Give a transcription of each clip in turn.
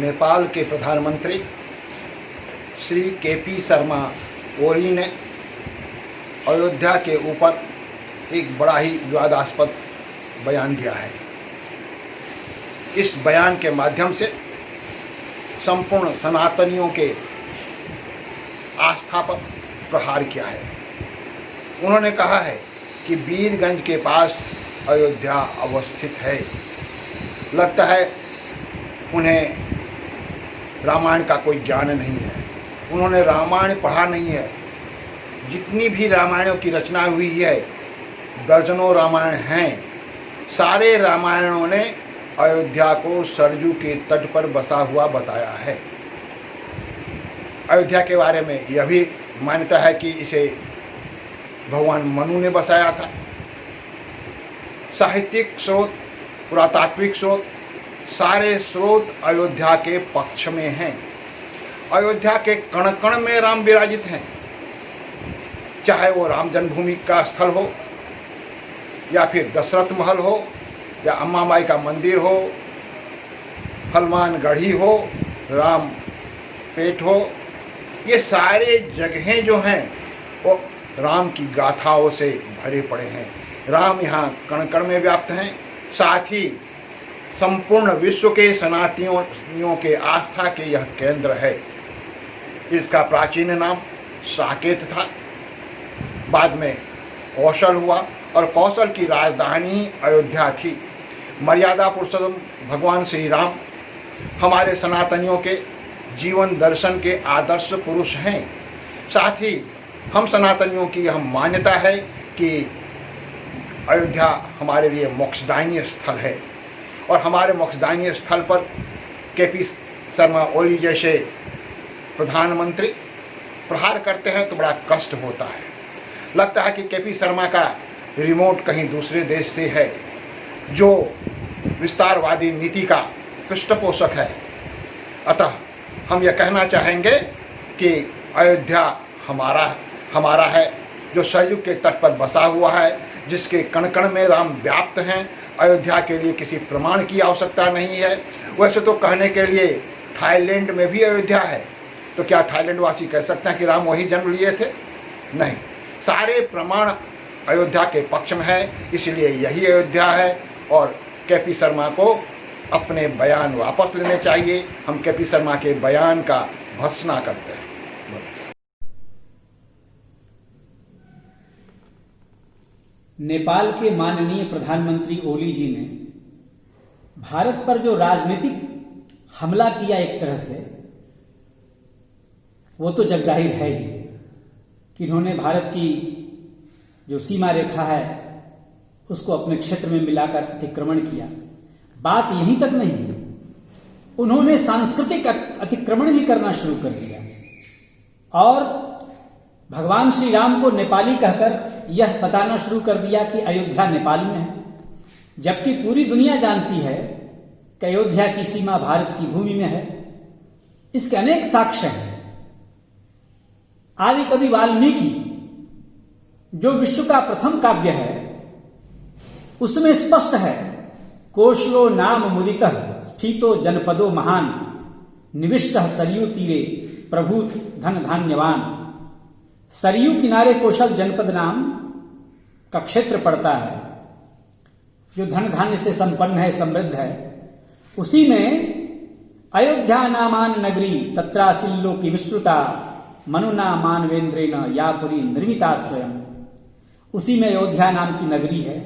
नेपाल के प्रधानमंत्री श्री केपी शर्मा ओली ने अयोध्या के ऊपर एक बड़ा ही विवादास्पद बयान दिया है। इस बयान के माध्यम से संपूर्ण सनातनियों के आस्था पर प्रहार किया है। उन्होंने कहा है कि वीरगंज के पास अयोध्या अवस्थित है। लगता है उन्हें रामायण का कोई ज्ञान नहीं है, उन्होंने रामायण पढ़ा नहीं है। जितनी भी रामायणों की रचना हुई है, दर्जनों रामायण हैं, सारे रामायणों ने अयोध्या को सरजू के तट पर बसा हुआ बताया है। अयोध्या के बारे में यह भी मान्यता है कि इसे भगवान मनु ने बसाया था। साहित्यिक स्रोत, पुरातात्विक स्रोत, सारे स्रोत अयोध्या के पक्ष में हैं। अयोध्या के कण कण में राम विराजित हैं, चाहे वो राम जन्मभूमि का स्थल हो, या फिर दशरथ महल हो, या अम्मा माई का मंदिर हो, हनुमान गढ़ी हो, राम पेट हो। ये सारे जगहें जो हैं वो राम की गाथाओं से भरे पड़े हैं। राम यहाँ कण कण में व्याप्त हैं। साथ ही संपूर्ण विश्व के सनातनियों के आस्था के यह केंद्र है। इसका प्राचीन नाम साकेत था, बाद में कौशल हुआ और कौशल की राजधानी अयोध्या थी। मर्यादा पुरुषोत्तम भगवान श्री राम हमारे सनातनियों के जीवन दर्शन के आदर्श पुरुष हैं। साथ ही हम सनातनियों की यह मान्यता है कि अयोध्या हमारे लिए मोक्षदायी स्थल है, और हमारे मोक्षदायी स्थल पर केपी शर्मा ओली जैसे प्रधानमंत्री प्रहार करते हैं तो बड़ा कष्ट होता है। लगता है कि केपी शर्मा का रिमोट कहीं दूसरे देश से है, जो विस्तारवादी नीति का पृष्ठपोषक है। अतः हम यह कहना चाहेंगे कि अयोध्या हमारा है, जो सरयू के तट पर बसा हुआ है, जिसके कण कण में राम व्याप्त हैं। अयोध्या के लिए किसी प्रमाण की आवश्यकता नहीं है। वैसे तो कहने के लिए थाईलैंड में भी अयोध्या है, तो क्या थाईलैंड वासी कह सकते हैं कि राम वहीं जन्म लिए थे? नहीं, सारे प्रमाण अयोध्या के पक्ष में है, इसलिए यही अयोध्या है। और केपी शर्मा को अपने बयान वापस लेने चाहिए। हम केपी शर्मा के बयान का भर्त्सना करते हैं। नेपाल के माननीय प्रधानमंत्री ओली जी ने भारत पर जो राजनीतिक हमला किया एक तरह से, वो तो जगजाहिर है ही कि इन्होंने भारत की जो सीमा रेखा है उसको अपने क्षेत्र में मिलाकर अतिक्रमण किया। बात यहीं तक नहीं, उन्होंने सांस्कृतिक अतिक्रमण भी करना शुरू कर दिया और भगवान श्री राम को नेपाली कहकर यह बताना शुरू कर दिया कि अयोध्या नेपाल में है, जबकि पूरी दुनिया जानती है कि अयोध्या की सीमा भारत की भूमि में है। इसके अनेक साक्ष्य हैं। आदि कवि वाल्मीकि, जो विश्व का प्रथम काव्य है, उसमें स्पष्ट है, कोशलो नाम मुदितः स्फीतो जनपदो महान निविष्टः सरयू तीरे प्रभूत धन धान्यवान। सरयू किनारे कौशल जनपद नाम का क्षेत्र पड़ता है, जो धन धान्य से संपन्न है, समृद्ध है। उसी में अयोध्या नामान नगरी तत्रासिल्लो की विश्रुता मनुना मानवेंद्रेन यापुरी निर्मिता स्वयं। उसी में अयोध्या नाम की नगरी है,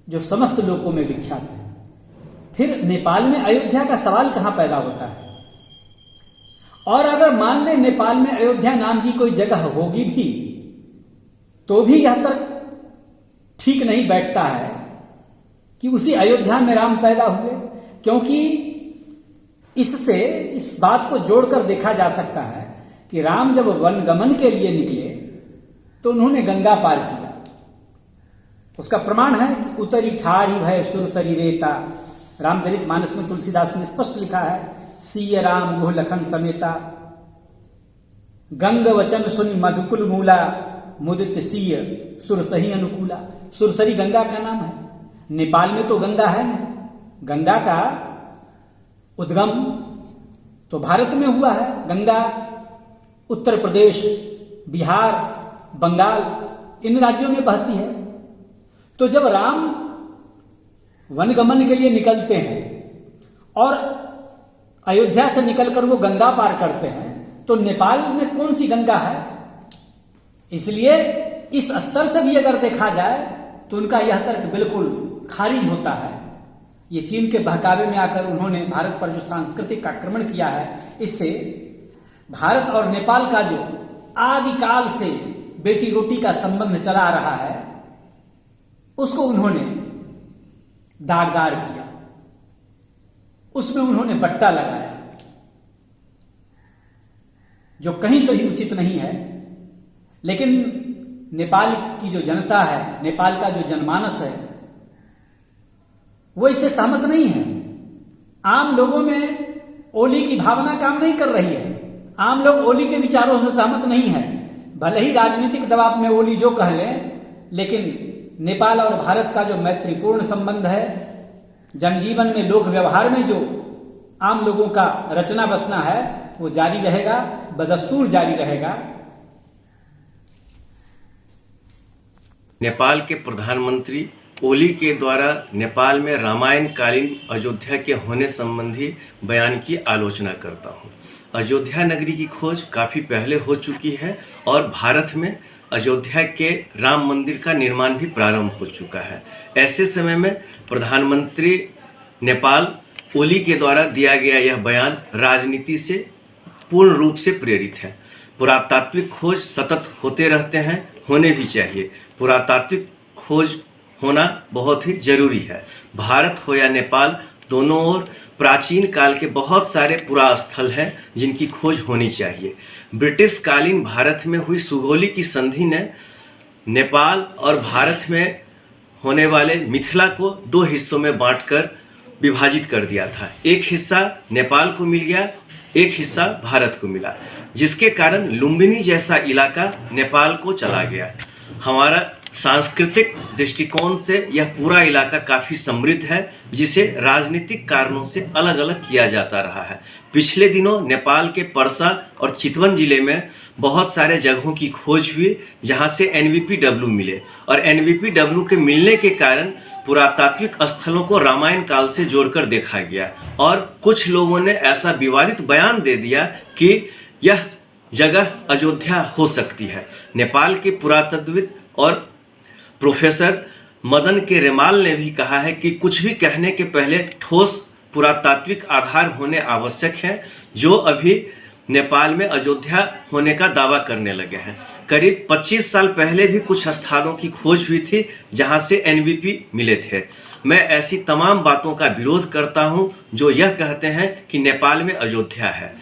जो समस्त लोकों में विख्यात है। फिर नेपाल में अयोध्या का सवाल कहां पैदा होता है? और अगर मान लें नेपाल में अयोध्या नाम की कोई जगह होगी भी, तो भी यह तर्क ठीक नहीं बैठता है कि उसी अयोध्या में राम पैदा हुए, क्योंकि इससे इस बात को जोड़कर देखा जा सकता है कि राम जब वनगमन के लिए निकले तो उन्होंने गंगा पार किया। उसका प्रमाण है कि उतरी ठाढ़ी भय सुरसरी रेता। रामचरितमानस में तुलसीदास ने स्पष्ट लिखा है, सीय राम गुह लखन समेता गंग वचन सुनि मधुकुल मूला मुदित सीय सुरसही अनुकूला। सुरसरी गंगा का नाम है। नेपाल में तो गंगा है ना। गंगा का उद्गम तो भारत में हुआ है। गंगा उत्तर प्रदेश, बिहार, बंगाल इन राज्यों में बहती है। तो जब राम वनगमन के लिए निकलते हैं और अयोध्या से निकलकर वो गंगा पार करते हैं, तो नेपाल में कौन सी गंगा है? इसलिए इस स्तर से भी अगर देखा जाए तो उनका यह तर्क बिल्कुल खारिज होता है। ये चीन के बहकावे में आकर उन्होंने भारत पर जो सांस्कृतिक आक्रमण किया है, इससे भारत और नेपाल का जो आदिकाल से बेटी रोटी का संबंध चला आ रहा है, उसको उन्होंने दागदार किया, उसमें उन्होंने बट्टा लगाया, जो कहीं से भी उचित नहीं है। लेकिन नेपाल की जो जनता है, नेपाल का जो जनमानस है, वो इससे सहमत नहीं है। आम लोगों में ओली की भावना काम नहीं कर रही है। आम लोग ओली के विचारों से सहमत नहीं है। भले ही राजनीतिक दबाव में ओली जो कह लें, लेकिन नेपाल और भारत का जो मैत्रीपूर्ण संबंध है, जनजीवन में, लोक व्यवहार में जो आम लोगों का रचना बसना है, वो जारी रहेगा, बदस्तूर जारी रहेगा। नेपाल के प्रधानमंत्री ओली के द्वारा नेपाल में रामायण कालीन अयोध्या के होने संबंधी बयान की आलोचना करता हूँ। अयोध्या नगरी की खोज काफ़ी पहले हो चुकी है और भारत में अयोध्या के राम मंदिर का निर्माण भी प्रारंभ हो चुका है। ऐसे समय में प्रधानमंत्री नेपाल ओली के द्वारा दिया गया यह बयान राजनीति से पूर्ण रूप से प्रेरित है। पुरातात्विक खोज सतत होते रहते हैं, होने भी चाहिए। पुरातात्विक खोज होना बहुत ही जरूरी है। भारत हो या नेपाल, दोनों ओर प्राचीन काल के बहुत सारे पुरास्थल हैं जिनकी खोज होनी चाहिए। ब्रिटिश कालीन भारत में हुई सुगौली की संधि ने नेपाल और भारत में होने वाले मिथिला को दो हिस्सों में बांटकर विभाजित कर दिया था। एक हिस्सा नेपाल को मिल गया, एक हिस्सा भारत को मिला, जिसके कारण लुम्बिनी जैसा इलाका नेपाल को चला गया। हमारा सांस्कृतिक दृष्टिकोण से यह पूरा इलाका काफ़ी समृद्ध है, जिसे राजनीतिक कारणों से अलग अलग किया जाता रहा है। पिछले दिनों नेपाल के पर्सा और चितवन जिले में बहुत सारे जगहों की खोज हुई जहां से NVPW मिले, और NVPW के मिलने के कारण पुरातात्विक स्थलों को रामायण काल से जोड़कर देखा गया। और कुछ लोगों ने ऐसा विवादित बयान दे दिया कि यह जगह अयोध्या हो सकती है। नेपाल के पुरातत्वविद और प्रोफेसर मदन के रेमाल ने भी कहा है कि कुछ भी कहने के पहले ठोस पुरातात्विक आधार होने आवश्यक हैं, जो अभी नेपाल में अयोध्या होने का दावा करने लगे हैं। करीब 25 साल पहले भी कुछ स्थानों की खोज हुई थी जहां से NVP मिले थे। मैं ऐसी तमाम बातों का विरोध करता हूं जो यह कहते हैं कि नेपाल में अयोध्या है।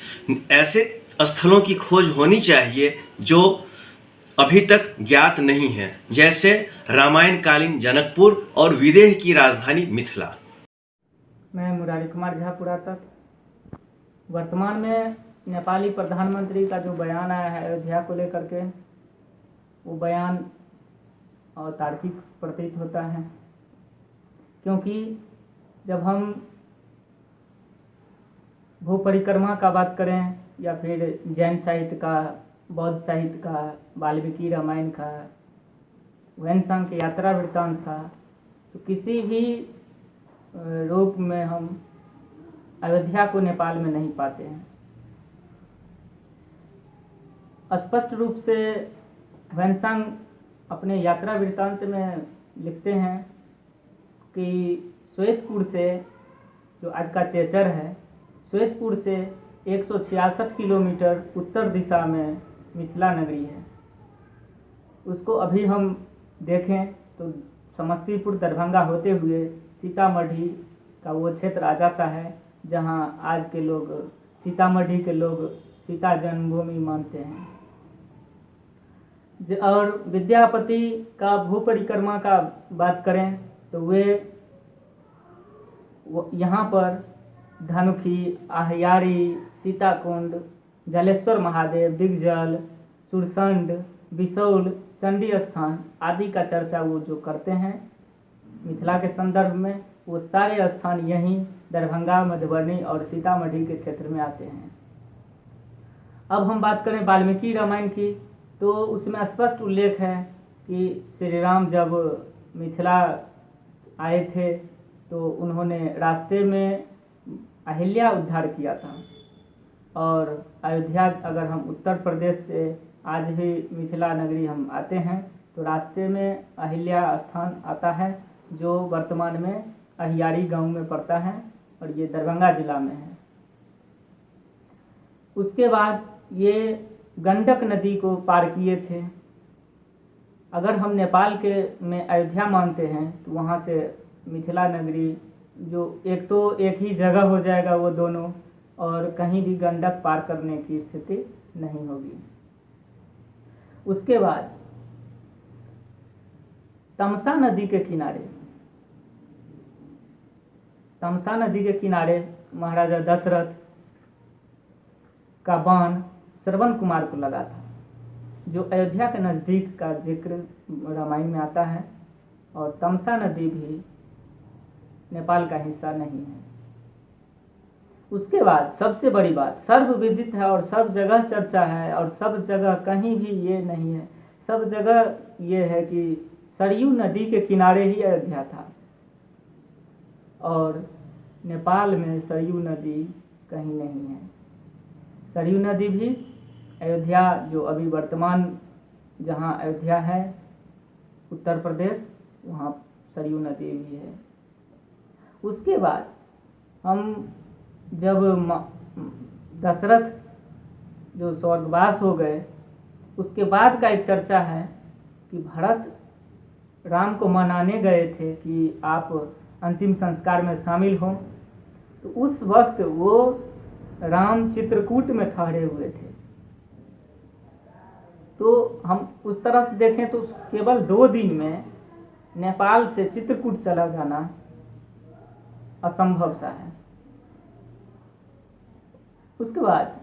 ऐसे स्थलों की खोज होनी चाहिए जो अभी तक ज्ञात नहीं है, जैसे रामायण कालीन जनकपुर और विदेह की राजधानी मिथिला। मैं मुरारी कुमार झा, पुरातत्व। वर्तमान में नेपाली प्रधानमंत्री का जो बयान आया है अयोध्या को लेकर के, वो बयान तार्किक प्रतीत होता है, क्योंकि जब हम भू परिक्रमा का बात करें या फिर जैन साहित्य का, बौद्ध साहित्य का, वाल्मीकि रामायण का, वैनसांग के यात्रा वृत्तांत का, तो किसी भी रूप में हम अयोध्या को नेपाल में नहीं पाते हैं। स्पष्ट रूप से वैनसांग अपने यात्रा वृत्तांत में लिखते हैं कि श्वेतपुर से, जो आज का चेचर है, श्वेतपुर से 166 किलोमीटर उत्तर दिशा में मिथिला नगरी है। उसको अभी हम देखें तो समस्तीपुर दरभंगा होते हुए सीतामढ़ी का वो क्षेत्र आ जाता है जहां आज के लोग, सीतामढ़ी के लोग सीता जन्मभूमि मानते हैं। और विद्यापति का भू परिक्रमा का बात करें तो वे यहाँ पर धनुखी, आहियारी, सीताकुंड, जलेश्वर महादेव, दिग्जल, सुरसंड, बिसौल, चंडी स्थान आदि का चर्चा वो जो करते हैं मिथिला के संदर्भ में, वो सारे स्थान यहीं दरभंगा, मधुबनी और सीतामढ़ी के क्षेत्र में आते हैं। अब हम बात करें वाल्मीकि रामायण की, तो उसमें स्पष्ट उल्लेख है कि श्री राम जब मिथिला आए थे तो उन्होंने रास्ते में अहिल्या उद्धार किया था। और अयोध्या, अगर हम उत्तर प्रदेश से आज भी मिथिला नगरी हम आते हैं तो रास्ते में अहिल्या स्थान आता है, जो वर्तमान में अहियारी गांव में पड़ता है और ये दरभंगा जिला में है। उसके बाद ये गंडक नदी को पार किए थे। अगर हम नेपाल के में अयोध्या मानते हैं तो वहाँ से मिथिला नगरी जो एक ही जगह हो जाएगा वो दोनों, और कहीं भी गंडक पार करने की स्थिति नहीं होगी। उसके बाद तमसा नदी के किनारे महाराजा दशरथ का बाण श्रवण कुमार को लगा था, जो अयोध्या के नज़दीक का जिक्र रामायण में आता है। और तमसा नदी भी नेपाल का हिस्सा नहीं है। उसके बाद सबसे बड़ी बात, सर्वविदित है और सब जगह चर्चा है और सब जगह, कहीं भी ये नहीं है, सब जगह ये है कि सरयू नदी के किनारे ही अयोध्या था और नेपाल में सरयू नदी कहीं नहीं है। सरयू नदी भी अयोध्या, जो अभी वर्तमान जहाँ अयोध्या है उत्तर प्रदेश, वहाँ सरयू नदी भी है। उसके बाद हम जब दशरथ जो स्वर्गवास हो गए, उसके बाद का एक चर्चा है कि भरत राम को मनाने गए थे कि आप अंतिम संस्कार में शामिल हों, तो उस वक्त वो राम चित्रकूट में ठहरे हुए थे। तो हम उस तरह से देखें तो केवल 2 दिन में नेपाल से चित्रकूट चला जाना असंभव सा है। उसके बाद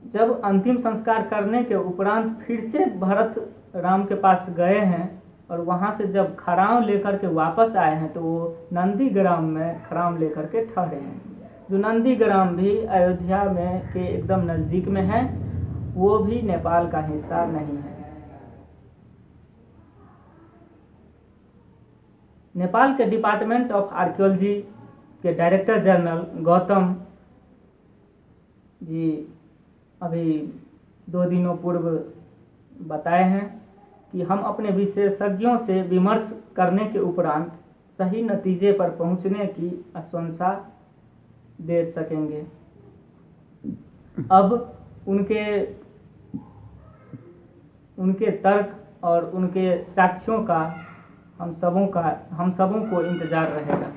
जब अंतिम संस्कार करने के उपरांत फिर से भरत राम के पास गए हैं और वहाँ से जब खराम लेकर के वापस आए हैं तो वो नंदीग्राम में खराम लेकर के ठहरे हैं, जो नंदीग्राम भी अयोध्या में के एकदम नज़दीक में है, वो भी नेपाल का हिस्सा नहीं है। नेपाल के डिपार्टमेंट ऑफ आर्कियोलॉजी के डायरेक्टर जनरल गौतम जी अभी 2 दिनों पूर्व बताए हैं कि हम अपने विशेषज्ञों से विमर्श करने के उपरांत सही नतीजे पर पहुंचने की आशंसा दे सकेंगे। अब उनके तर्क और उनके साक्ष्यों का हम सबों को इंतजार रहेगा।